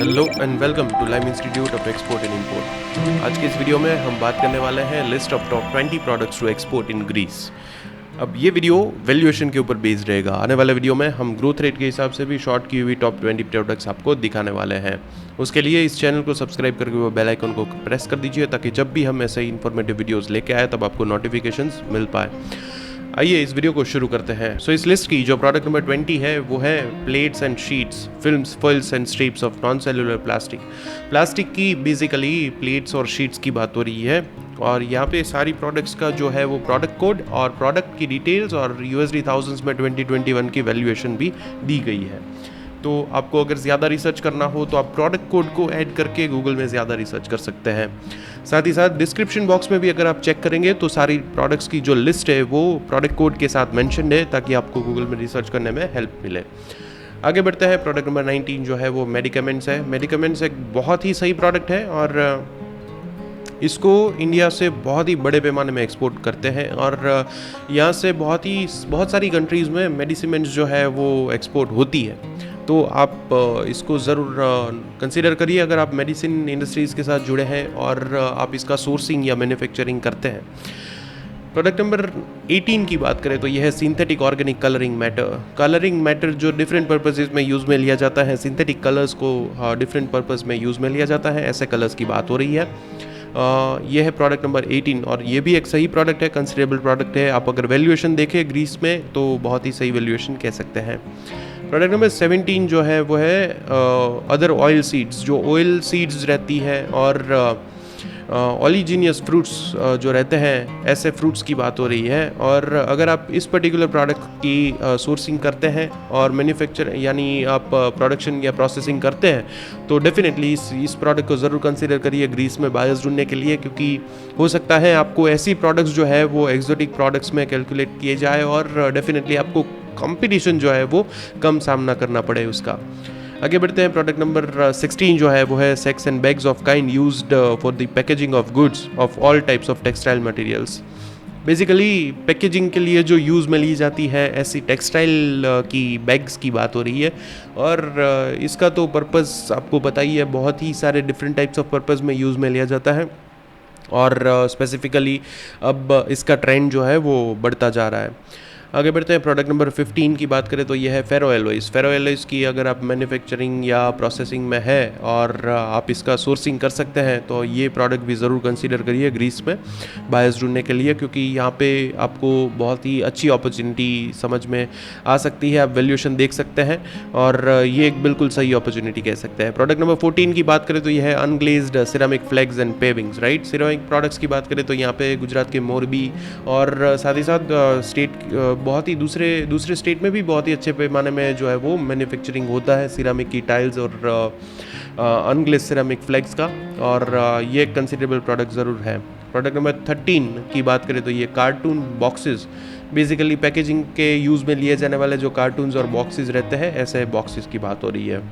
Hello and welcome to Lime Institute of Export and Import. आज के इस video में हम बात करने वाले हैं list of top 20 products to export in Greece. अब ये वीडियो वैल्यूएशन के ऊपर बेस्ड रहेगा। आने वाले वीडियो में हम ग्रोथ रेट के हिसाब से भी शॉर्ट की हुई टॉप 20 प्रोडक्ट्स आपको दिखाने वाले हैं। उसके लिए इस चैनल को सब्सक्राइब करके वो बेल आइकन को प्रेस कर दीजिए ताकि जब भी हम ऐसे ही इन्फॉर्मेटिव वीडियोज़ लेके आए तब आपको नोटिफिकेशंस मिल पाए। आइए इस वीडियो को शुरू करते हैं। सो इस लिस्ट की जो प्रोडक्ट नंबर 20 है वो है plates and sheets, films, foils and strips of non cellular plastic. Plastic की बेसिकली प्लेट्स और शीट्स की बात हो रही है और यहाँ पे सारी प्रोडक्ट्स का जो है वो प्रोडक्ट कोड और प्रोडक्ट की डिटेल्स और USD थाउजेंड्स में 2021 की वैल्यूएशन भी दी गई है। तो आपको अगर ज़्यादा रिसर्च करना हो तो आप प्रोडक्ट कोड को ऐड करके गूगल में ज़्यादा रिसर्च कर सकते हैं। साथ ही साथ डिस्क्रिप्शन बॉक्स में भी अगर आप चेक करेंगे तो सारी प्रोडक्ट्स की जो लिस्ट है वो प्रोडक्ट कोड के साथ मेंशन्ड है ताकि आपको गूगल में रिसर्च करने में हेल्प मिले। आगे बढ़ते हैं। प्रोडक्ट नंबर 19 जो है वो मेडिकमेंट्स है। मेडिकमेंट्स एक बहुत ही सही प्रोडक्ट है और इसको इंडिया से बहुत ही बड़े पैमाने में एक्सपोर्ट करते हैं और यहाँ से बहुत सारी कंट्रीज़ में मेडिसिमेंट्स जो है वो एक्सपोर्ट होती है। तो आप इसको ज़रूर कंसीडर करिए अगर आप मेडिसिन इंडस्ट्रीज़ के साथ जुड़े हैं और आप इसका सोर्सिंग या मैन्युफैक्चरिंग करते हैं। प्रोडक्ट नंबर 18 की बात करें तो यह है synthetic organic colouring matter. Colouring matter जो डिफरेंट पर्पसेस में यूज़ में लिया जाता है, सिंथेटिक कलर्स को डिफरेंट पर्पस में यूज़ में लिया जाता है, ऐसे कलर्स की बात हो रही है। यह है प्रोडक्ट नंबर 18 और ये भी एक सही प्रोडक्ट है, कंसिडरेबल प्रोडक्ट है। आप अगर वैल्यूएशन देखें ग्रीस में तो बहुत ही सही वैल्यूएशन कह सकते हैं। प्रोडक्ट नंबर 17 जो है वो है अदर ऑयल सीड्स। जो ऑयल सीड्स रहती है और ऑलिजीनियस फ्रूट्स जो रहते हैं, ऐसे फ्रूट्स की बात हो रही है। और अगर आप इस पर्टिकुलर प्रोडक्ट की सोर्सिंग करते हैं और मैन्युफैक्चर यानी आप प्रोडक्शन या प्रोसेसिंग करते हैं तो डेफिनेटली इस प्रोडक्ट को ज़रूर कंसीडर करिए ग्रीस में बायर्स ढूंढने के लिए, क्योंकि हो सकता है आपको ऐसी प्रोडक्ट्स जो है वो एक्जोटिक प्रोडक्ट्स में कैलकुलेट किए जाए और डेफिनेटली आपको कंपटीशन जो है वो कम सामना करना पड़े उसका। आगे बढ़ते हैं। प्रोडक्ट नंबर 16 जो है वो है sacks and bags of kind used for the packaging of goods of all types of textile materials. Basically packaging के लिए जो यूज़ में ली जाती है ऐसी टेक्सटाइल की बैग्स की बात हो रही है और इसका तो पर्पज़ आपको पता ही है, बहुत ही सारे डिफरेंट टाइप्स ऑफ पर्पज़ में यूज़ में लिया जाता है और स्पेसिफिकली अब इसका ट्रेंड जो है वो बढ़ता जा रहा है। आगे बढ़ते हैं। प्रोडक्ट नंबर 15 की बात करें तो यह है फेरो एलॉयज़। फेरो एलॉयज़ की अगर आप मैन्युफैक्चरिंग या प्रोसेसिंग में है और आप इसका सोर्सिंग कर सकते हैं तो ये प्रोडक्ट भी ज़रूर कंसीडर करिए ग्रीस में बायर्स ढूंढने के लिए, क्योंकि यहाँ पे आपको बहुत ही अच्छी अपॉर्चुनिटी समझ में आ सकती है। आप वैल्यूएशन देख सकते हैं और ये एक बिल्कुल सही अपॉर्चुनिटी कह सकते हैं। प्रोडक्ट नंबर 14 की बात करें तो यह है unglazed ceramic flags and pavings. Right, ceramic products की बात करें तो यहाँ पे गुजरात के मोरबी और साथ ही साथ स्टेट बहुत ही दूसरे स्टेट में भी बहुत ही अच्छे पैमाने में जो है वो मैन्युफैक्चरिंग होता है सिरामिक की टाइल्स और अनग्लेज सिरामिक फ्लैग्स का, और ये एक कंसिडरेबल प्रोडक्ट ज़रूर है। प्रोडक्ट नंबर 13 की बात करें तो ये कार्टून बॉक्सेस। बेसिकली पैकेजिंग के यूज़ में लिए जाने वाले जो कार्टून्स और बॉक्सेस रहते हैं, ऐसे बॉक्सेस की बात हो रही है।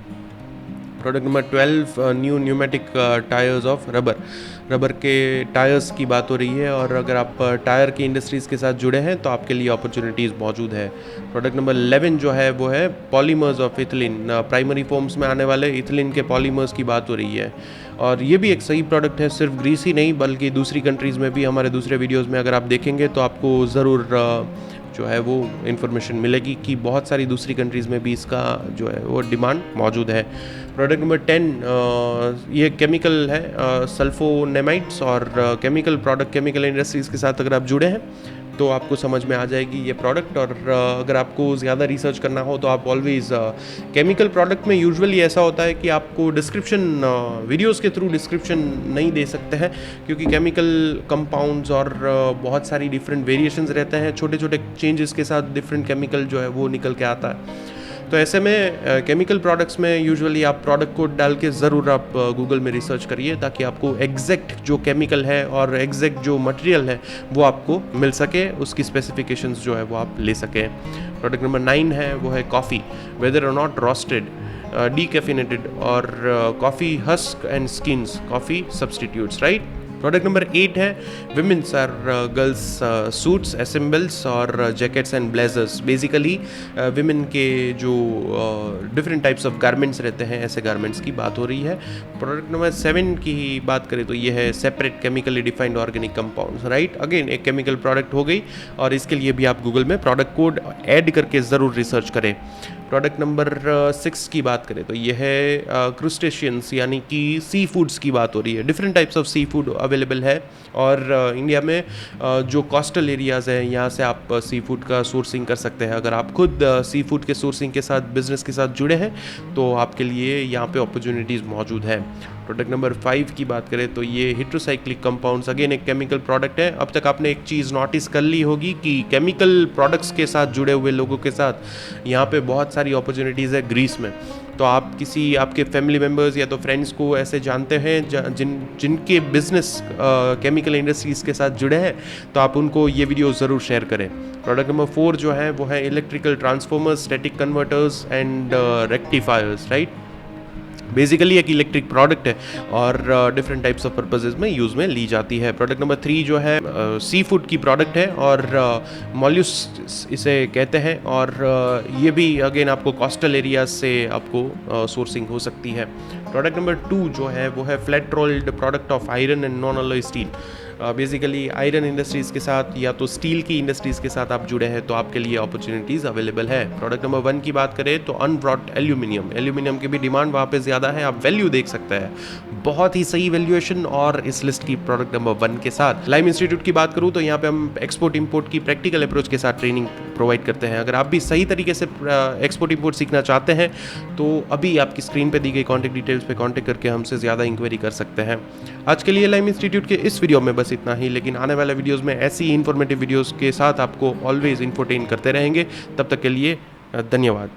Product number 12 new pneumatic tyres of rubber के टायर्स की बात हो रही है और अगर आप टायर की इंडस्ट्रीज़ के साथ जुड़े हैं तो आपके लिए अपॉर्चुनिटीज़ मौजूद है। प्रोडक्ट नंबर 11 जो है वो है polymers of ethylene. Primary forms में आने वाले इथिलीन के पॉलीमर्स की बात हो रही है और ये भी एक सही प्रोडक्ट है। सिर्फ ग्रीस ही नहीं बल्कि दूसरी कंट्रीज़ में भी, हमारे दूसरे वीडियोज़ में अगर आप देखेंगे तो आपको ज़रूर जो है वो इन्फॉर्मेशन मिलेगी कि बहुत सारी दूसरी कंट्रीज़ में भी इसका जो है वो डिमांड मौजूद है। प्रोडक्ट नंबर 10 ये केमिकल है सल्फोनेमाइड्स और केमिकल इंडस्ट्रीज़ के साथ अगर आप जुड़े हैं तो आपको समझ में आ जाएगी ये प्रोडक्ट। और अगर आपको ज़्यादा रिसर्च करना हो तो आप ऑलवेज़ केमिकल प्रोडक्ट में यूजुअली ऐसा होता है कि आपको डिस्क्रिप्शन वीडियोस के थ्रू डिस्क्रिप्शन नहीं दे सकते हैं, क्योंकि केमिकल कंपाउंड्स और बहुत सारी डिफरेंट वेरिएशंस रहते हैं, छोटे छोटे चेंजेस के साथ डिफरेंट केमिकल जो है वो निकल के आता है। तो ऐसे में केमिकल प्रोडक्ट्स में यूजुअली आप प्रोडक्ट कोड डाल के ज़रूर आप गूगल में रिसर्च करिए ताकि आपको एग्जैक्ट जो केमिकल है और एग्जैक्ट जो मटेरियल है वो आपको मिल सके, उसकी स्पेसिफिकेशंस जो है वो आप ले सकें। प्रोडक्ट नंबर 9 है वो है कॉफ़ी, वेदर और नॉट रोस्टेड, डीकैफिनेटेड और coffee husk and skins, coffee substitutes. Right, product number 8 है विमेंस और गर्ल्स सूट्स असेंबल्स और jackets and blazers. Basically women के जो डिफरेंट टाइप्स ऑफ गारमेंट्स रहते हैं, ऐसे गारमेंट्स की बात हो रही है। प्रोडक्ट नंबर 7 की बात करें तो ये है separate chemically defined organic compounds, right. Again एक केमिकल प्रोडक्ट हो गई, और इसके लिए भी आप गूगल में प्रोडक्ट कोड ऐड करके ज़रूर रिसर्च करें। प्रोडक्ट नंबर 6 की बात करें तो ये है क्रूस्टेशियंस, यानी कि सी फूड्स की बात हो रही है। Different types of sea food available है, और इंडिया में जो कोस्टल एरियाज़ हैं यहाँ से आप सी फूड का सोर्सिंग कर सकते हैं। अगर आप खुद सी फूड के सोर्सिंग के साथ बिजनेस के साथ जुड़े हैं तो आपके लिए यहाँ पे अपॉर्चुनिटीज़ मौजूद है। प्रोडक्ट नंबर 5 की बात करें तो ये हेट्रोसाइक्लिक कंपाउंड्स, अगेन एक केमिकल प्रोडक्ट है। अब तक आपने एक चीज़ नोटिस कर ली होगी कि केमिकल प्रोडक्ट्स के साथ जुड़े हुए लोगों के साथ यहाँ पे बहुत सारी अपॉर्चुनिटीज़ है ग्रीस में। तो आप किसी आपके फैमिली मेम्बर्स या तो फ्रेंड्स को ऐसे जानते हैं जिनके बिजनेस केमिकल इंडस्ट्रीज़ के साथ जुड़े हैं, तो आप उनको ये वीडियो ज़रूर शेयर करें। प्रोडक्ट नंबर 4 जो है वो है electrical transformers, static converters and rectifiers, right. Basically एक इलेक्ट्रिक प्रोडक्ट है और डिफरेंट टाइप्स ऑफ पर्पसेस में यूज़ में ली जाती है। प्रोडक्ट नंबर 3 जो है सी फूड की प्रोडक्ट है, और मॉल्यूस्क इसे कहते हैं, और ये भी अगेन आपको कोस्टल एरियाज से आपको सोर्सिंग हो सकती है। प्रोडक्ट नंबर 2 जो है वो है flat rolled product of iron and non alloy steel. Basically iron industries के साथ या तो स्टील की इंडस्ट्रीज़ के साथ आप जुड़े हैं तो आपके लिए अपॉर्चुनिटीज़ अवेलेबल है। प्रोडक्ट नंबर 1 की बात करें तो अनब्रॉट एल्यूमिनियम की भी डिमांड वहाँ पे ज़्यादा है, आप वैल्यू देख सकते हैं, बहुत ही सही वैल्यूएशन और इस लिस्ट की प्रोडक्ट नंबर 1 के साथ। लाइम इंस्टीट्यूट की बात करूँ तो यहाँ पे हम एक्सपोर्ट इंपोर्ट की प्रैक्टिकल अप्रोच के साथ ट्रेनिंग प्रोवाइड करते हैं। अगर आप भी सही तरीके से एक्सपोर्ट इंपोर्ट सीखना चाहते हैं तो अभी आपकी स्क्रीन पे दी गई कॉन्टैक्ट डिटेल्स पे कॉन्टैक्ट करके हमसे ज़्यादा इंक्वायरी कर सकते हैं। आज के लिए लाइम इंस्टीट्यूट के इस वीडियो में बस इतना ही, लेकिन आने वाले वीडियोस में ऐसी इन्फॉर्मेटिव वीडियोस के साथ आपको ऑलवेज इन्फोटेन करते रहेंगे। तब तक के लिए धन्यवाद।